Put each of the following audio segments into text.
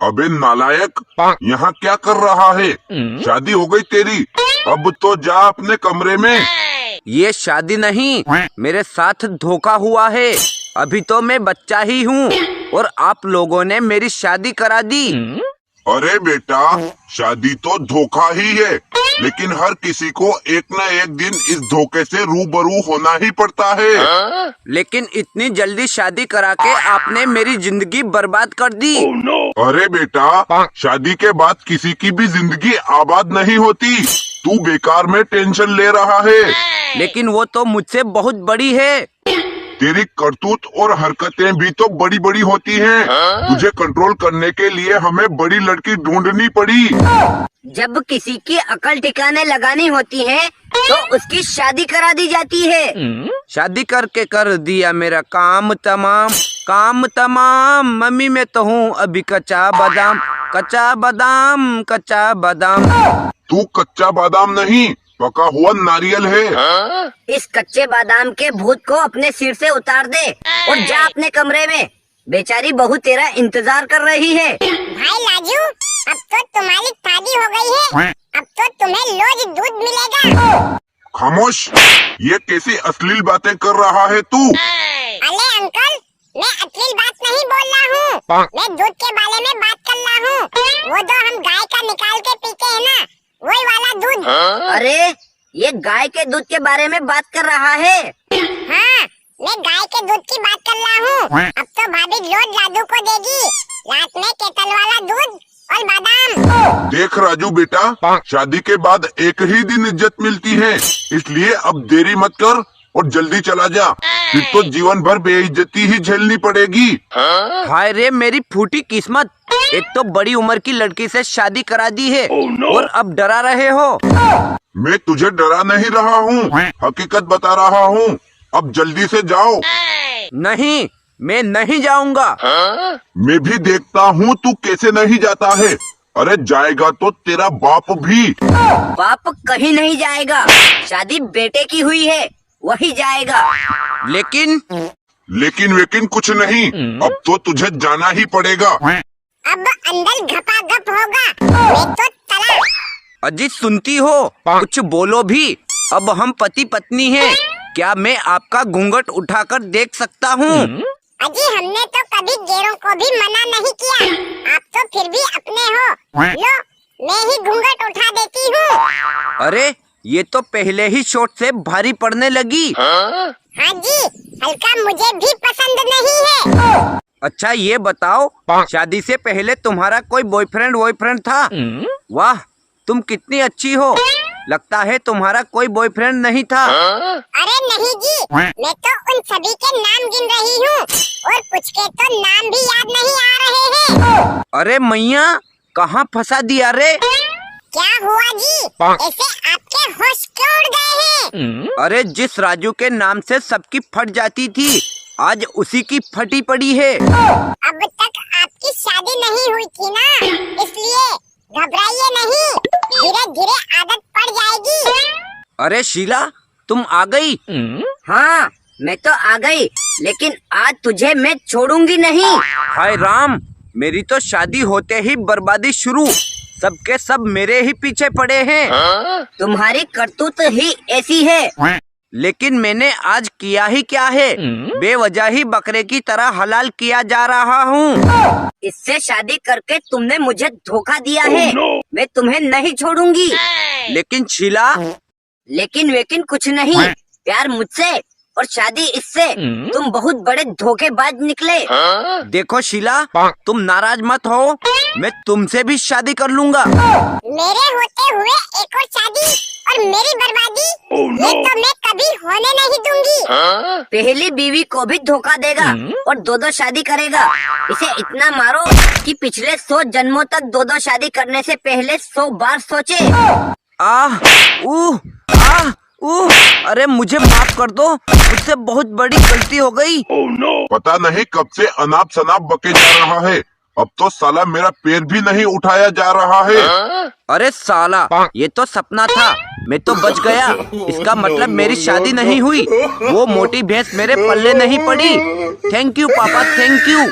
अबे नालायक, यहाँ क्या कर रहा है? शादी हो गई तेरी, अब तो जा अपने कमरे में। ये शादी नहीं, मेरे साथ धोखा हुआ है। अभी तो मैं बच्चा ही हूँ और आप लोगों ने मेरी शादी करा दी। अरे बेटा, शादी तो धोखा ही है, लेकिन हर किसी को एक न एक दिन इस धोखे से रूबरू होना ही पड़ता है। लेकिन इतनी जल्दी शादी करा के आपने मेरी जिंदगी बर्बाद कर दी। अरे बेटा, शादी के बाद किसी की भी जिंदगी आबाद नहीं होती। तू बेकार में टेंशन ले रहा है। लेकिन वो तो मुझसे बहुत बड़ी है। तेरी करतूत और हरकतें भी तो बड़ी बड़ी होती हैं। तुझे कंट्रोल करने के लिए हमें बड़ी लड़की ढूंढनी पड़ी। जब किसी की अकल ठिकाने लगानी होती है तो उसकी शादी करा दी जाती है। शादी करके कर दिया मेरा काम तमाम, काम तमाम। मम्मी मैं तो हूँ अभी कच्चा बादाम, कच्चा बादाम, कच्चा बादाम। तू कच्चा बादाम नहीं, पका हुआ नारियल है। इस कच्चे बादाम के भूत को अपने सिर से उतार दे और जा अपने कमरे में। बेचारी बहू तेरा इंतजार कर रही है। भाई लाजू, अब तो तुम्हारी शादी हो गई है, अब तो तुम्हें रोज दूध मिलेगा। खामोश, ये कैसी अश्लील बातें कर रहा है तू? अरे अंकल, मैं अश्लील बात नहीं बोल रहा हूँ, मैं दूध के बारे में बात कर रहा हूँ। वो जो हम गाय का निकाल के पीते हैं ना, वही वाला दूध। अरे ये गाय के दूध के बारे में बात कर रहा है। हाँ, मैं गाय के दूध की बात कर रहा हूँ। अब तो भाभी रोज लाडू को देगी रात में केतल वाला दूध और बादाम। देख राजू बेटा, शादी के बाद एक ही दिन इज्जत मिलती है, इसलिए अब देरी मत कर और जल्दी चला जा, फिर तो जीवन भर बेइज्जती ही झेलनी पड़ेगी। हाय रे मेरी फूटी किस्मत, एक तो बड़ी उम्र की लड़की से शादी करा दी है और अब डरा रहे हो। मैं तुझे डरा नहीं रहा हूँ, हकीकत बता रहा हूँ। अब जल्दी से जाओ। नहीं, मैं नहीं जाऊंगा। मैं भी देखता हूँ तू कैसे नहीं जाता है। अरे जाएगा तो तेरा बाप भी। बाप कहीं नहीं जाएगा, शादी बेटे की हुई है, वही जाएगा। लेकिन वेकिन कुछ नहीं, अब तो तुझे जाना ही पड़ेगा। अब अंदर घपाघप होगा, मैं तो तला। अजी सुनती हो, कुछ बोलो भी। अब हम पति पत्नी हैं, क्या मैं आपका घूंघट उठाकर देख सकता हूँ? अजी हमने तो कभी गैरों को भी मना नहीं किया, आप तो फिर भी अपने हो। लो, मैं ही घूंघट उठा देती हूँ। अरे ये तो पहले ही शॉट से भारी पड़ने लगी। हाँ जी, हल्का मुझे भी पसंद नहीं है। अच्छा ये बताओ, शादी से पहले तुम्हारा कोई बॉयफ्रेंड था? वाह, तुम कितनी अच्छी हो। लगता है तुम्हारा कोई बॉयफ्रेंड नहीं था। अरे नहीं जी, मैं तो उन सभी के नाम गिन रही हूँ और कुछ के तो नाम भी याद नहीं आ रहे हैं। अरे मैया, कहाँ फंसा दिया रे? क्या हुआ जी, ऐसे आपके होश क्यों उड़ गए हैं? अरे जिस राजू के नाम से सबकी फट जाती थी, आज उसी की फटी पड़ी है। अब तक आपकी शादी नहीं हुई थी ना, इसलिए घबराइए नहीं, धीरे धीरे आदत पड़ जाएगी। अरे शीला, तुम आ गई? हाँ, मैं तो आ गई, लेकिन आज तुझे मैं छोड़ूंगी नहीं। हाय राम, मेरी तो शादी होते ही बर्बादी शुरू। सबके सब मेरे ही पीछे पड़े हैं। तुम्हारी करतूत ही ऐसी है। लेकिन मैंने आज किया ही क्या है? बेवजह ही बकरे की तरह हलाल किया जा रहा हूँ। इससे शादी करके तुमने मुझे धोखा दिया है। मैं तुम्हें नहीं छोड़ूंगी। लेकिन शीला, लेकिन वेकिन कुछ नहीं, प्यार मुझसे और शादी इससे तुम बहुत बड़े धोखेबाज निकले। देखो शीला, तुम नाराज मत हो, मैं तुमसे भी शादी कर लूंगा। मेरे होते हुए एक और शादी और मेरी बर्बादी, ये तो मैं कभी होने नहीं दूंगी। पहली बीवी को भी धोखा देगा और दो शादी करेगा। इसे इतना मारो कि पिछले 100 जन्मों तक दो शादी करने से पहले 100 बार सोचे। आह, अरे मुझे माफ कर दो, मुझसे बहुत बड़ी गलती हो गई। पता नहीं कब से अनाप शनाप बके जा रहा है, अब तो साला मेरा पैर भी नहीं उठाया जा रहा है। अरे साला, ये तो सपना था, मैं तो बच गया। इसका मतलब मेरी शादी नहीं हुई, वो मोटी भैंस मेरे पल्ले नहीं पड़ी। थैंक यू पापा, थैंक यू।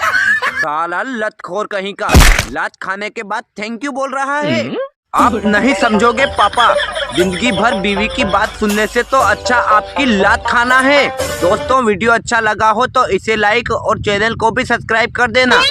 साला लतखोर कहीं का, लात खाने के बाद थैंक यू बोल रहा है। आप नहीं समझोगे पापा, जिंदगी भर बीवी की बात सुनने से तो अच्छा आपकी लात खाना है। दोस्तों वीडियो अच्छा लगा हो तो इसे लाइक और चैनल को भी सब्सक्राइब कर देना।